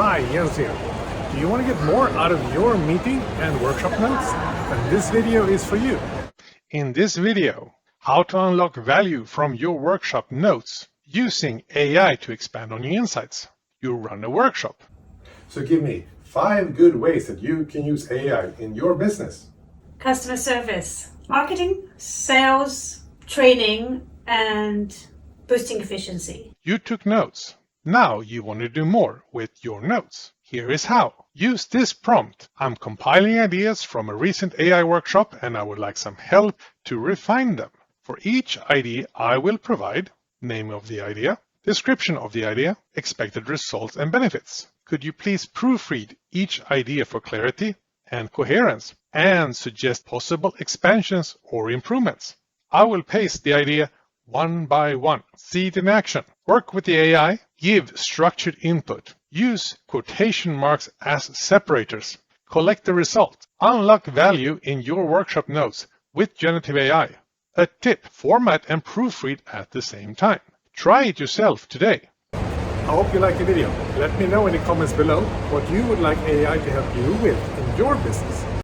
Hi, Jens here. Do you want to get more out of your meeting and workshop notes? Then this video is for you. In this video, how to unlock value from your workshop notes using AI to expand on your insights. You run a workshop. So give me 5 good ways that you can use AI in your business. Customer service, marketing, sales, training, and boosting efficiency. You took notes. Now you want to do more with your notes. Here is how. Use this prompt. I'm compiling ideas from a recent AI workshop and I would like some help to refine them. For each idea, I will provide name of the idea, description of the idea, expected results and benefits. Could you please proofread each idea for clarity and coherence and suggest possible expansions or improvements? I will paste the idea one by one. See it in action. Work with the AI. Give structured input. Use quotation marks as separators. Collect the result. Unlock value in your workshop notes with generative AI. A tip, format and proofread at the same time. Try it yourself today. I hope you liked the video. Let me know in the comments below what you would like AI to help you with in your business.